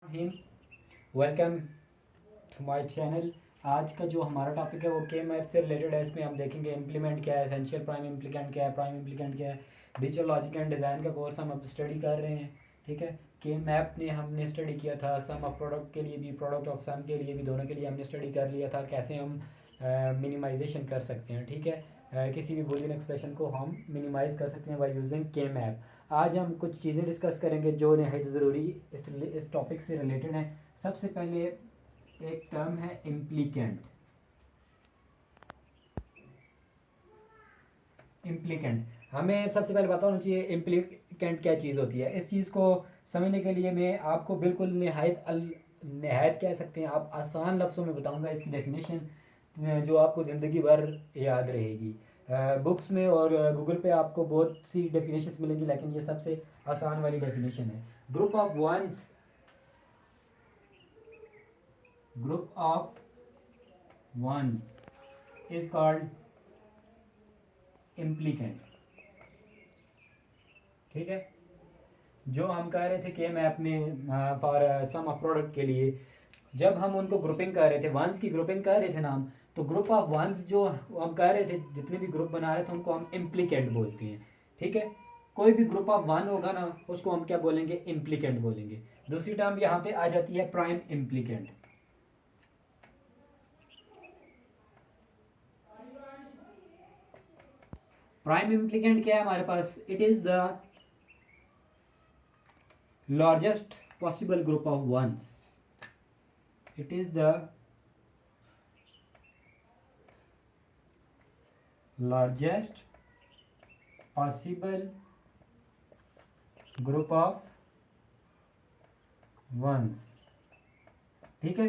Welcome to my channel. आज का जो हमारा टॉपिक है वो के मैप से रिलेटेड है। इसमें हम देखेंगे इम्प्लीमेंट क्या है, एसेंशियल प्राइम इम्प्लीकेंट क्या है, प्राइम इम्प्लीकेंट क्या है। डिजिटल लॉजिक एंड डिज़ाइन का कोर्स हम अब स्टडी कर रहे हैं। ठीक है, के मैप ने हमने स्टडी किया था, सम ऑफ प्रोडक्ट के लिए भी, प्रोडक्ट ऑफ सम के लिए भी, दोनों के लिए हमने स्टडी कर लिया था कैसे हम मिनिमाइजेशन कर सकते हैं। ठीक है, किसी भी बूलियन एक्सप्रेशन को हम मिनिमाइज कर सकते हैं बाय यूजिंग के मैप। आज हम कुछ चीज़ें डिस्कस करेंगे जो नहायत ज़रूरी इस टॉपिक से रिलेटेड हैं। सबसे पहले एक टर्म है इम्प्लीकेंट। इम्प्लीकेंट हमें सबसे पहले पता होना चाहिए इम्प्लीकेंट क्या चीज़ होती है। इस चीज़ को समझने के लिए मैं आपको बिल्कुल नहायत कह सकते हैं, आप आसान लफ्ज़ों में बताऊंगा इसकी डेफिनेशन जो आपको ज़िंदगी भर याद रहेगी। बुक्स में और गूगल पे आपको बहुत सी डेफिनेशंस मिलेंगी, लेकिन ये सबसे आसान वाली डेफिनेशन है। Group of ones is called implicant. ठीक है, जो हम कह रहे थे के मैप में फॉर सम ऑफ प्रोडक्ट के लिए, जब हम उनको ग्रुपिंग कर रहे थे, वंस की ग्रुपिंग कर रहे थे नाम, तो ग्रुप ऑफ वंस जो हम कह रहे थे, जितने भी ग्रुप बना रहे थे उनको हम इम्प्लीकेंट बोलते हैं। ठीक है, कोई भी ग्रुप ऑफ वन होगा ना उसको हम क्या बोलेंगे, इम्प्लीकेंट बोलेंगे। दूसरी टर्म यहाँ पे आ जाती है प्राइम इम्प्लीकेंट। प्राइम इम्प्लीकेंट क्या है हमारे पास, it is the largest possible group of ones. It is the largest possible group of ones. ठीक है,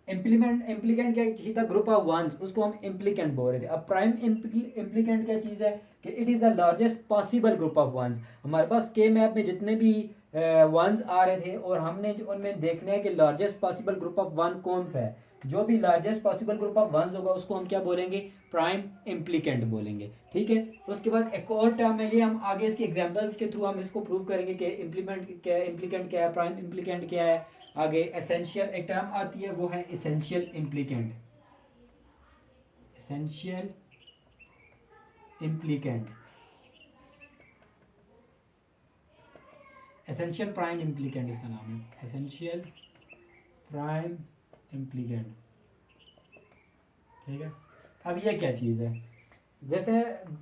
इम्प्लीकेंट क्या चीज था, ग्रुप ऑफ वंस, उसको हम इम्प्लीकेंट बोल रहे थे। अब प्राइम इम्प्लीकेंट क्या चीज़ है कि it is the largest possible group of ones. हमारे पास के मैप में जितने भी वंस आ रहे थे और हमने उनमें देखना है कि largest possible group of one कौन सा है। जो भी largest possible group of ones होगा उसको हम क्या बोलेंगे, प्राइम इम्प्लीकेंट बोलेंगे। ठीक है, उसके बाद एक और टर्म है, ये हम आगे इसके एग्जांपल्स के थ्रू हम इसको प्रूव करेंगे कि इम्प्लीमेंट क्या है, इम्प्लीकेंट क्या है, प्राइम इम्प्लीकेंट क्या है। आगे एसेंशियल एक टर्म आती है, वो है essential implicant. Essential implicant, essential prime implicant इसका नाम है, एसेंशियल प्राइम इम्प्लीकेंट। ठीक है, अब ये क्या चीज़ है, जैसे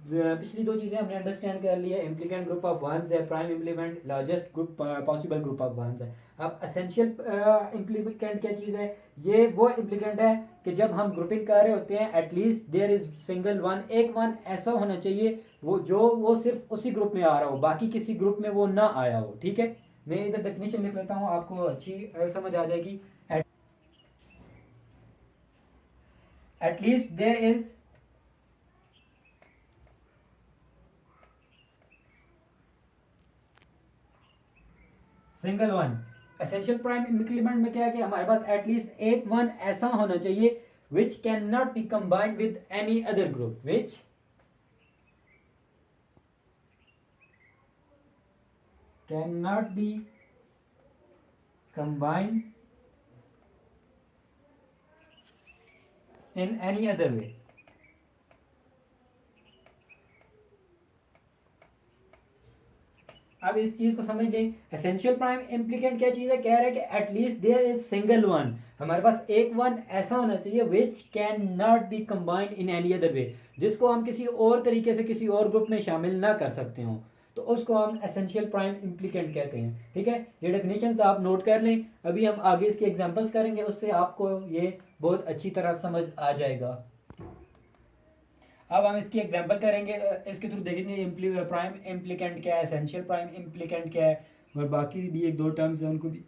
पिछली दो चीज़ें हमने अंडरस्टैंड कर ली है, इम्प्लीकेंट ग्रुप ऑफ वंस है, prime implement largest group possible group of ones है। अब एसेंशियल इम्प्लीकेंट क्या चीज़ है, ये वो इम्प्लीकेंट है कि जब हम ग्रुपिंग कर रहे होते हैं, at least there is single one, एक वन ऐसा होना चाहिए वो सिर्फ उसी ग्रुप में आ रहा हो, बाकी किसी ग्रुप में वो ना आया हो। ठीक है, मैं इधर डेफिनेशन लिख लेता हूँ, आपको अच्छी समझ आ जाएगी। At least there is single one. Essential prime increment में क्या है कि हमारे पास एटलीस्ट एक वन ऐसा होना चाहिए which can not be combined with any other group, which can not be combined in any other वे। अब इस चीज को समझ लें, एसेंशियल प्राइम इम्प्लीकेंट क्या चीज है, कह रहा है कि at least there is single one, हमारे पास एक वन ऐसा होना चाहिए which can not be combined in any other way, जिसको हम किसी और तरीके से किसी और ग्रुप में शामिल ना कर सकते हो, तो उसको हम एसेंशियल प्राइम इम्प्लीकेंट कहते हैं। ठीक है, ये डेफिनेशन आप नोट कर लें, अभी हम आगे इसके एग्जांपल्स करेंगे, उससे आपको ये बहुत अच्छी तरह समझ आ जाएगा। अब हम इसकी एग्जांपल करेंगे, इसके थ्रू देखेंगे प्राइम इम्प्लीकेंट क्या है, एसेंशियल प्राइम इम्प्लीकेंट क्या है, और बाकी भी एक दो टर्म्स हैं उनको भी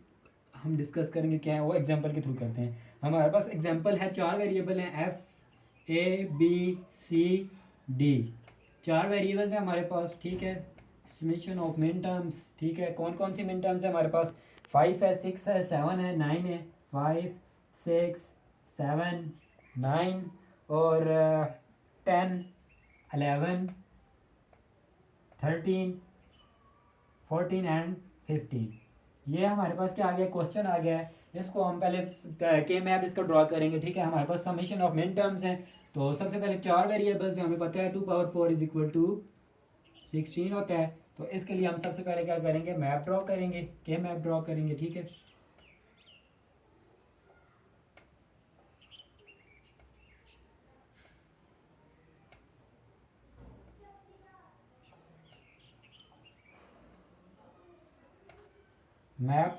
हम डिस्कस करेंगे क्या है, वो एग्जांपल के थ्रू करते हैं। हमारे पास एग्जांपल है, चार वेरिएबल हैं, F A B C D, चार वेरिएबल्स हैं हमारे पास। ठीक है, समेशन ऑफ मिन टर्म्स। ठीक है, कौन कौन सी मिन टर्म्स है हमारे पास, 5 है, 6 है, 7 है, 9 है, 5 6 7 9 और 10 11 13 14 एंड 15। ये हमारे पास क्या आ गया, क्वेश्चन आ गया है। इसको हम पहले के मैप इसका ड्रॉ करेंगे, ठीक है। हमारे पास समेशन ऑफ मिन टर्म्स हैं, तो सबसे पहले 4 वेरिएबल्स हैं, हमें पता है 2 पावर 4 इज इक्वल टू 16 होता है। तो इसके लिए हम सबसे पहले क्या करेंगे, मैप ड्रॉ करेंगे, के मैप ड्रॉ करेंगे, ठीक है। मैप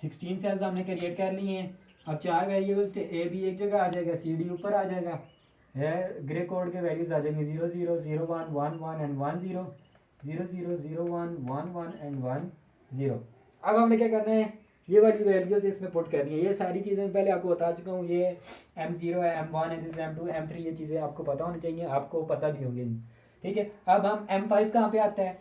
16 सेल्स हमने क्रिएट कर लिए हैं। अब 4 वेरिएबल्स थे, ए भी एक जगह आ जाएगा, सी डी ऊपर आ जाएगा, है ग्रे कोड के वैल्यूज आ जाएंगे 0 0 0 1 1 1 एंड 1 0 0 0 0 1 1 1 एंड 1 0। अब हमने क्या करना है, ये वाली वैल्यूज इसमें पुट करनी है। ये सारी चीज़ें मैं पहले आपको बता चुका हूँ, ये M0 है, M1 है, दिस M2 M3, ये चीज़ें आपको पता होनी चाहिए, आपको पता भी होंगी, ठीक है। अब हम M5 कहाँ पे आता है,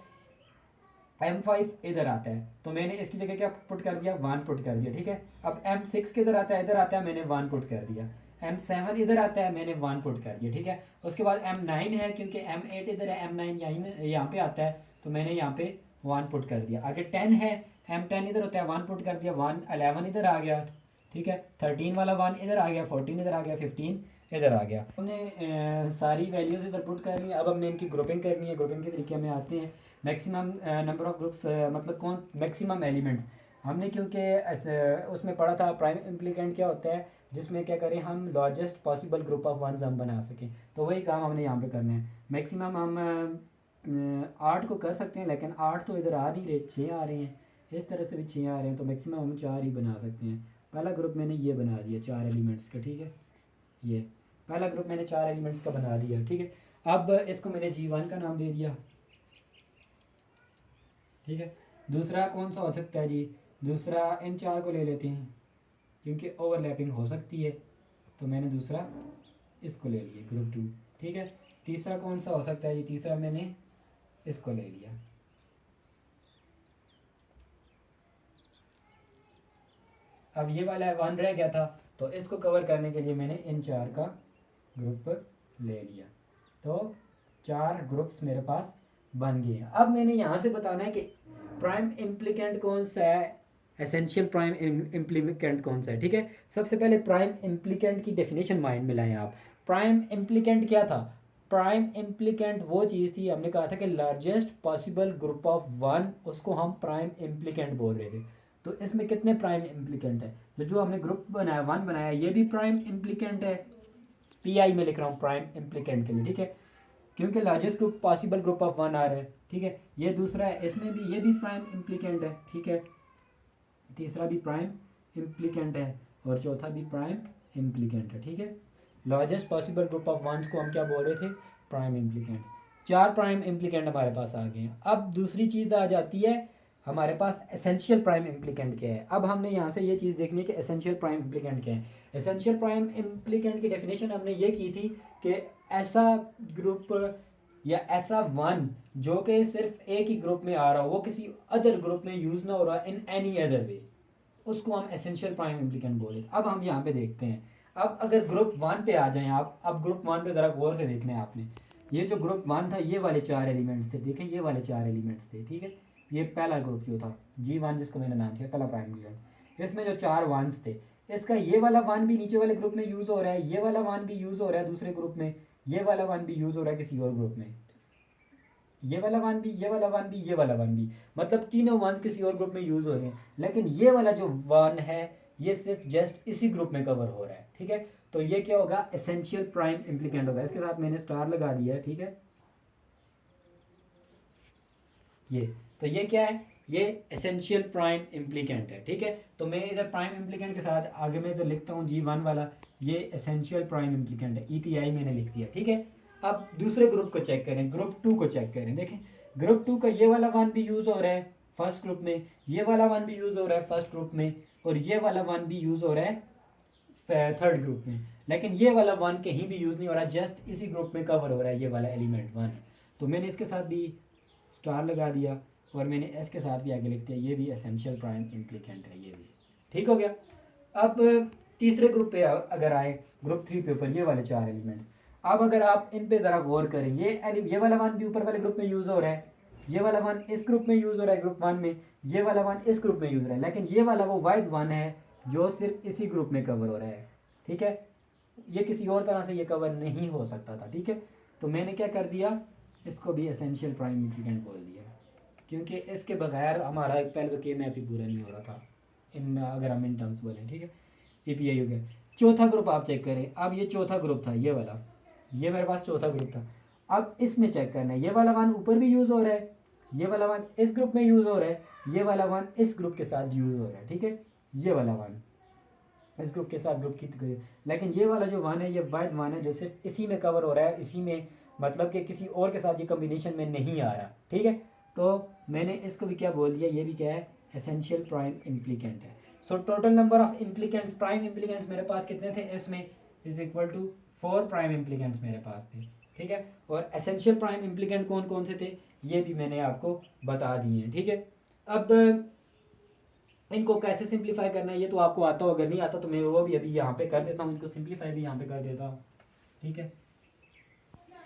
M5 इधर आता है, तो मैंने इसकी जगह क्या पुट कर दिया, 1 पुट कर दिया, ठीक है। अब M6 किधर आता है, इधर आता है, मैंने 1 पुट कर दिया। M7 इधर आता है, मैंने 1 पुट कर दिया, ठीक है। उसके बाद M9 है, क्योंकि M8 इधर है, M9 यहाँ पे आता है, तो मैंने यहाँ पे 1 पुट कर दिया। आगे 10 है, M10 इधर होता है, 1 पुट कर दिया, 1 11 इधर आ गया, ठीक है। 13 वाला 1 इधर आ गया, 14 इधर आ गया, 15 इधर आ गया। हमने सारी वैल्यूज इधर पुट कर ली। अब हमने इनकी ग्रुपिंग करनी है। ग्रुपिंग के तरीके में आते हैं, मैक्सिमम नंबर ऑफ ग्रुप्स, मतलब कौन मैक्सिमम एलिमेंट्स। हमने क्योंकि उसमें पढ़ा था प्राइम इम्प्लीकेंट क्या होता है, जिसमें क्या करें हम largest possible group of ones हम बना सकें, तो वही काम हमने यहाँ पे करना है। मैक्सिमम हम 8 को कर सकते हैं, लेकिन 8 तो इधर आ नहीं रहे, 6 आ रहे हैं, इस तरह से भी 6 आ रहे हैं, तो मैक्सिमम हम 4 ही बना सकते हैं। पहला ग्रुप मैंने ये बना दिया 4 एलिमेंट्स का, ठीक है। ये पहला ग्रुप मैंने 4 एलिमेंट्स का बना दिया, ठीक है। अब इसको मैंने G1 का नाम दे दिया, ठीक है। दूसरा कौन सा हो सकता है जी, दूसरा इन 4 को ले लेते हैं, क्योंकि ओवरलैपिंग हो सकती है, तो मैंने दूसरा इसको ले लिया, ग्रुप 2, ठीक है। तीसरा कौन सा हो सकता है जी, तीसरा मैंने इसको ले लिया। अब ये वाला 1 रह गया था, तो इसको कवर करने के लिए मैंने इन 4 का ग्रुप ले लिया, तो 4 ग्रुप्स मेरे पास बन गए हैं। अब मैंने यहाँ से बताना है कि प्राइम इम्प्लीकेंट कौन सा है, एसेंशियल प्राइम इम्प्लीकेंट कौन सा है, ठीक है। सबसे पहले प्राइम इम्प्लीकेंट की डेफिनेशन माइंड में लाएं आप। प्राइम इम्प्लीकेंट क्या था, प्राइम इम्प्लीकेंट वो चीज़ थी, हमने कहा था कि लार्जेस्ट पॉसिबल ग्रुप ऑफ 1, उसको हम प्राइम इम्प्लीकेंट बोल रहे थे। तो इसमें कितने प्राइम इम्प्लीकेंट है, तो जो हमने ग्रुप बनाया 1 बनाया, ये भी प्राइम इम्प्लीकेंट है, PI में लिख रहा हूँ प्राइम इम्प्लीकेंट के लिए, ठीक है, क्योंकि largest group possible group of 1 आ रहा है, ठीक है। ये दूसरा है, इसमें भी ये भी प्राइम इम्प्लीकेंट है, ठीक है। तीसरा भी प्राइम इम्प्लीकेंट है, और चौथा भी प्राइम इम्प्लीकेंट है, ठीक है। Largest possible group of ones को हम क्या बोल रहे थे, प्राइम इम्प्लीकेंट। 4 प्राइम इम्प्लीकेंट हमारे पास आ गए हैं। अब दूसरी चीज़ आ जाती है हमारे पास, एसेंशियल प्राइम इम्प्लीकेंट क्या है। अब हमने यहाँ से ये चीज़ देखनी है कि एसेंशियल प्राइम इम्प्लीकेंट क्या है। एसेंशियल प्राइम इम्प्लीकेंट की डेफिनेशन हमने ये की थी कि ऐसा ग्रुप या ऐसा 1 जो कि सिर्फ एक ही ग्रुप में आ रहा हो, वो किसी अदर ग्रुप में यूज़ ना हो रहा इन एनी अदर वे, उसको हम एसेंशियल प्राइम इम्प्लीकेंट बोले। अब हम यहाँ पे देखते हैं, अब अगर ग्रुप 1 पे आ जाएं आप, अब ग्रुप 1 पे ज़रा गौर से देखना है आपने। ये जो ग्रुप 1 था, ये वाले 4 एलिमेंट्स थे, देखें ये वाले 4 एलिमेंट्स थे, ठीक है। ये पहला ग्रुप जो था G1, जिसको मैंने नाम दिया पहला प्राइम इम्प्लीकेंट, इसमें जो 4 वंस थे, इसका ये वाला 1 भी नीचे वाले ग्रुप में यूज़ हो रहा है, ये वाला 1 भी यूज़ हो रहा है दूसरे ग्रुप में, ये वाला 1 भी यूज़ हो रहा है किसी और ग्रुप में, ये वाला 1 भी, ये वाला 1 भी, ये वाला 1 भी, मतलब तीनों वंस किसी और ग्रुप में यूज़ हो रहे हैं। लेकिन ये वाला जो 1 है, ये सिर्फ जस्ट इसी ग्रुप में कवर हो रहा है, ठीक है। तो ये क्या होगा, एसेंशियल प्राइम इम्प्लीकेंट होगा। इसके साथ मैंने स्टार लगा दिया है, ठीक है। ये तो ये क्या है, ये एसेंशियल प्राइम इम्प्लीकेंट है, ठीक है। तो मैं इधर प्राइम इम्प्लीकेंट के साथ आगे मैं इधर लिखता हूँ G1 वाला, ये एसेंशियल प्राइम इम्प्लीकेंट है, EPI मैंने लिख दिया, ठीक है। अब दूसरे ग्रुप को चेक करें, ग्रुप 2 को चेक करें, देखें ग्रुप 2 का ये वाला 1 भी यूज़ हो रहा है फर्स्ट ग्रुप में, ये वाला 1 भी यूज़ हो रहा है फर्स्ट ग्रुप में, और ये वाला 1 भी यूज़ हो रहा है थर्ड ग्रुप में। लेकिन ये वाला 1 कहीं भी यूज़ नहीं हो रहा, जस्ट इसी ग्रुप में कवर हो रहा है ये वाला एलिमेंट 1। तो मैंने इसके साथ भी स्टार लगा दिया, और मैंने एस के साथ भी आगे लिख दिया, ये भी एसेंशियल प्राइम इम्प्लीकेंट है, ये भी ठीक हो गया। अब तीसरे ग्रुप पे अगर आए, ग्रुप 3 पे ऊपर ये वाले 4 एलिमेंट्स, अब अगर आप इन पे ज़रा गौर करें, ये वाला 1 भी ऊपर वाले ग्रुप में यूज़ हो रहा है, ये वाला 1 इस ग्रुप में यूज़ हो रहा है ग्रुप 1 में, ये वाला वन इस ग्रुप में यूज़ हो रहा है, लेकिन ये वाला वो वाइड वन है जो सिर्फ इसी ग्रुप में कवर हो रहा है, ठीक है। ये किसी और तरह से ये कवर नहीं हो सकता था, ठीक है। तो मैंने क्या कर दिया, इसको भी एसेंशियल प्राइम इम्प्लीकेंट बोल दिया, क्योंकि इसके बगैर हमारा एक पहले तो के मैप ही पूरा नहीं हो रहा था इन, अगर हम इन टर्म्स बोलें, ठीक है। API हो गया। चौथा ग्रुप आप चेक करें, अब ये चौथा ग्रुप था, ये वाला, ये मेरे पास चौथा ग्रुप था। अब इसमें चेक करना है, ये वाला वन ऊपर भी यूज़ हो रहा है, ये वाला वन इस ग्रुप में यूज़ हो रहा है, ये वाला वन इस ग्रुप के साथ यूज़ हो रहा है, ठीक है। ये वाला वन इस ग्रुप के साथ ग्रुप की, लेकिन ये वाला जो वन है ये वाइड वन है जो सिर्फ इसी में कवर हो रहा है, इसी में, मतलब कि किसी और के साथ ये कम्बिनेशन में नहीं आ रहा, ठीक है। तो मैंने इसको भी क्या बोल दिया, ये भी क्या है, एसेंशियल प्राइम इम्प्लीकेंट है। So total number of implicants, prime implicants मेरे पास कितने थे इसमें, is equal to 4 prime implicants मेरे पास थे, ठीक है। और एसेंशियल प्राइम इम्प्लीकेंट कौन कौन से थे ये भी मैंने आपको बता दिए हैं, ठीक है। अब इनको कैसे सिंप्लीफाई करना है ये तो आपको आता हो, अगर नहीं आता तो मैं वो भी अभी यहाँ पे कर देता हूँ, इनको सिंप्लीफाई भी यहाँ पे कर देता हूँ, ठीक है।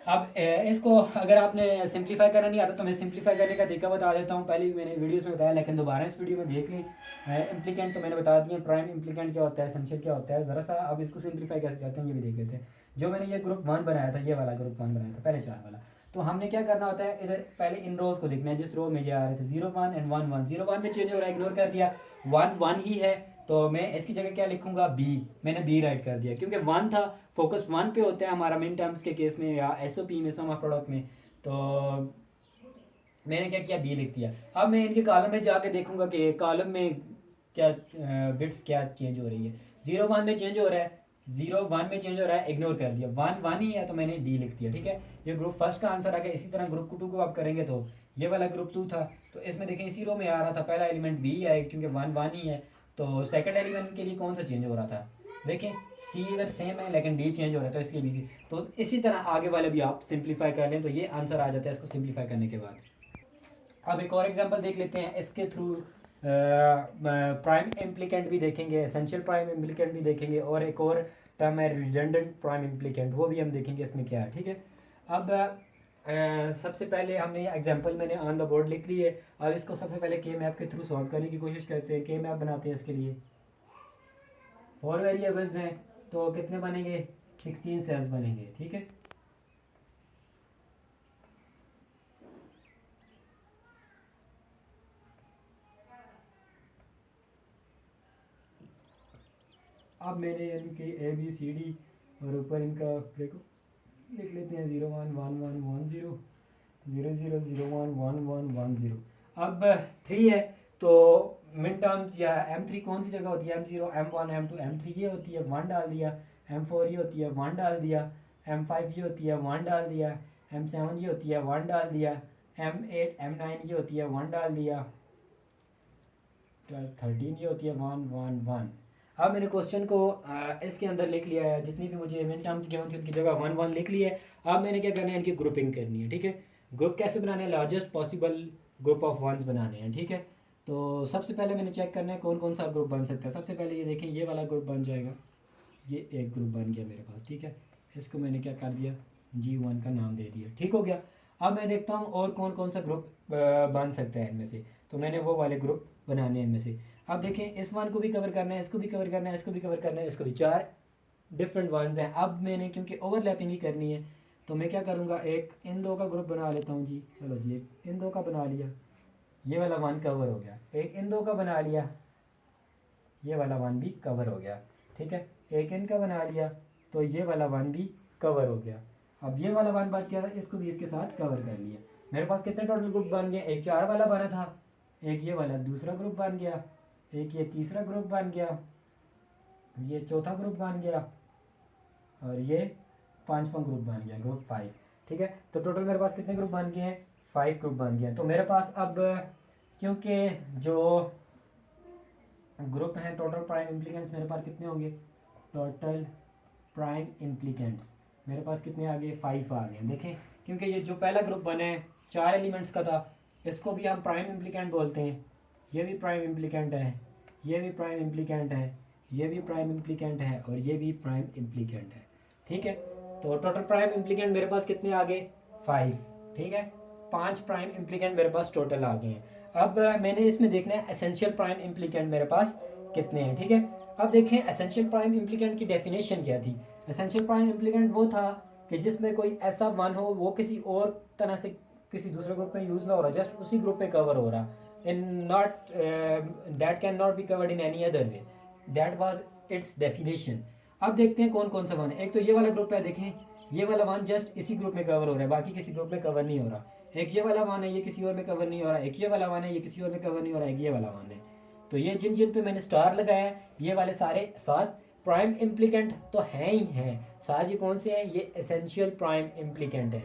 अब इसको अगर आपने सिंप्लीफाई करना नहीं आता तो मैं सिंप्लीफाई करने का तरीका बता देता हूँ, पहले भी मैंने वीडियोस में बताया, लेकिन दोबारा इस वीडियो में देख लें। इम्प्लीकेंट तो मैंने बता दिए, प्राइम इम्प्लीकेंट क्या होता है, एसेंशियल क्या होता है, ज़रा सा अब इसको सिंप्लीफाई कैसे करते हैं ये भी देख लेते हैं। जो मैंने ये ग्रुप 1 बनाया था, ये वाला ग्रुप 1 बनाया था, पहले 4 वाला, तो हमने क्या करना होता है, इधर पहले इन रोज को देखना है जिस रो में ये आ रहे थे 0 1 एंड 1 1, 0 1 में चेंज हो रहा है, इग्नोर कर दिया, 1 1 ही है, तो मैं इसकी जगह क्या लिखूंगा, बी, मैंने बी राइट कर दिया, क्योंकि 1 था, फोकस 1 पे होता है हमारा मिन टर्म्स के केस में या SOP में, सम ऑफ प्रोडक्ट में, तो मैंने क्या किया, बी लिख दिया। अब मैं इनके कॉलम में जाके देखूंगा कि कॉलम में क्या बिट्स क्या चेंज हो रही है, 0 1 में चेंज हो रहा है, 0 1 में चेंज हो रहा है, इग्नोर कर दिया, 1 1 ही है तो मैंने डी लिख दिया, ठीक है। ये ग्रुप फर्स्ट का आंसर आ गया। इसी तरह ग्रुप 2 को आप करेंगे तो ये वाला ग्रुप 2 था, तो इसमें देखें इसी रो में आ रहा था, पहला एलिमेंट बी है क्योंकि 1 1 ही है, तो सेकंड एलिमेंट के लिए कौन सा चेंज हो रहा था, देखें सी इधर सेम है लेकिन डी चेंज हो रहा है, तो इसलिए बी सी। तो इसी तरह आगे वाले भी आप सिंप्लीफाई कर लें तो ये आंसर आ जाता है इसको सिंप्लीफाई करने के बाद। अब एक और एग्जांपल देख लेते हैं, इसके थ्रू प्राइम इम्प्लीकेंट भी देखेंगे, एसेंशियल प्राइम इम्प्लीकेंट भी देखेंगे, और एक और टर्म है रिडंडेंट प्राइम इम्प्लीकेंट, वो भी हम देखेंगे इसमें क्या है, ठीक है। अब सबसे पहले हमने ये एग्जांपल मैंने ऑन द बोर्ड लिख ली है, अब इसको सबसे पहले के मैप के थ्रू सॉल्व करने की कोशिश करते हैं। के मैप बनाते हैं, इसके लिए 4 वेरिएबल्स हैं तो कितने बनेंगे, 16 सेल्स बनेंगे, ठीक है। अब मैंने यानी कि ABCD और ऊपर इनका देखो लिख लेते हैं 0 1 1 1 1 0 0 0 0 1 1 1 1 0। अब 3 है तो मिन टर्म्स या M3 कौन सी जगह होती है, M0 M1 M2 M3 ये होती है, 1 डाल दिया, M4 ये होती है, 1 डाल दिया, M5 ये होती है, 1 डाल दिया, M7 ये होती है, 1 डाल दिया, M8 M9 ये होती है, 1 डाल दिया, 13 ये होती है, 1 1 1। अब मैंने क्वेश्चन को इसके अंदर लिख लिया है, जितनी भी मुझे मिन टर्म्स की होती है उनकी जगह 1 1 लिख ली है। अब मैंने क्या करना है, इनकी ग्रुपिंग करनी है, ठीक है। ग्रुप कैसे बनाने हैं, largest possible group of ones बनाने हैं, ठीक है। तो सबसे पहले मैंने चेक करना है कौन कौन सा ग्रुप बन सकता है। सबसे पहले ये देखें, ये वाला ग्रुप बन जाएगा, ये एक ग्रुप बन गया मेरे पास, ठीक है। इसको मैंने क्या कर दिया, G1 का नाम दे दिया, ठीक हो गया। अब मैं देखता हूँ और कौन कौन सा ग्रुप बन सकता है इनमें से, तो मैंने वो वाले ग्रुप बनाने हैं इनमें से। अब देखें इस वन को भी कवर करना है, इसको भी कवर करना है, इसको भी कवर करना है, इसको भी, 4 डिफरेंट वंस हैं। अब मैंने क्योंकि ओवरलैपिंग ही करनी है तो मैं क्या करूँगा, एक इन दो का ग्रुप बना लेता हूँ जी, चलो जी एक इन दो का बना लिया, ये वाला वन कवर हो गया। एक इन दो का बना लिया, ये वाला वन भी कवर हो गया, ठीक है। एक इनका बना लिया तो ये वाला वन भी कवर हो गया। अब ये वाला वन बच गया था, इसको भी इसके साथ कवर कर लिया। मेरे पास कितने टोटल ग्रुप बन गए, एक 4 वाला बना था, एक ये वाला दूसरा ग्रुप बन गया, एक ये तीसरा ग्रुप बन गया, ये चौथा ग्रुप बन गया, और ये 5वां ग्रुप बन गया, ग्रुप 5, ठीक है। तो टोटल मेरे पास कितने ग्रुप बन गए हैं, 5 ग्रुप बन गए हैं। तो मेरे पास अब क्योंकि जो ग्रुप हैं टोटल प्राइम इम्प्लीकेंट्स मेरे पास कितने होंगे, टोटल प्राइम इम्प्लीकेंट्स मेरे पास कितने आ गए, 5 आ गए। देखें क्योंकि ये जो पहला ग्रुप बना है 4 एलिमेंट्स का था, इसको भी हम प्राइम इम्प्लीकेंट बोलते हैं, ये भी प्राइम इम्प्लीकेंट है, ये भी प्राइम इम्प्लीकेंट है, ये भी प्राइम इम्प्लीकेंट है, और ये भी प्राइम इम्प्लीकेंट है, ठीक है। तो टोटल प्राइम इम्प्लीकेंट मेरे पास कितने आ गए, 5, ठीक है। 5 प्राइम इम्प्लीकेंट मेरे पास टोटल आ गए हैं। अब मैंने इसमें देखना है एसेंशियल प्राइम इम्प्लीकेंट मेरे पास कितने हैं, ठीक है। अब देखें एसेंशियल प्राइम इम्प्लीकेंट की डेफिनेशन क्या थी। एसेंशियल प्राइम इम्प्लीकेंट वो था कि जिसमें कोई ऐसा वन हो वो किसी और तरह से किसी दूसरे ग्रुप में यूज़ ना हो रहा, जस्ट उसी ग्रुप पे कवर हो रहा, in not that can not be covered in any other way, that was it's definition. अब देखते हैं कौन कौन सा वन है। एक तो ये वाला ग्रुप है, देखें ये वाला वन जस्ट इसी ग्रुप में कवर हो रहा है, बाकी किसी ग्रुप में कवर नहीं हो रहा। एक ये वाला वन है, ये किसी और में कवर नहीं हो रहा। एक ये वाला वन है, ये किसी और में कवर नहीं हो रहा। एक ये वाला वन है। तो ये जिन जिन पे मैंने स्टार लगाया है ये वाले सारे 7 प्राइम इम्प्लीकेंट तो हैं ही हैं। साथ ये कौन से हैं, ये एसेंशियल प्राइम इम्प्लीकेंट है।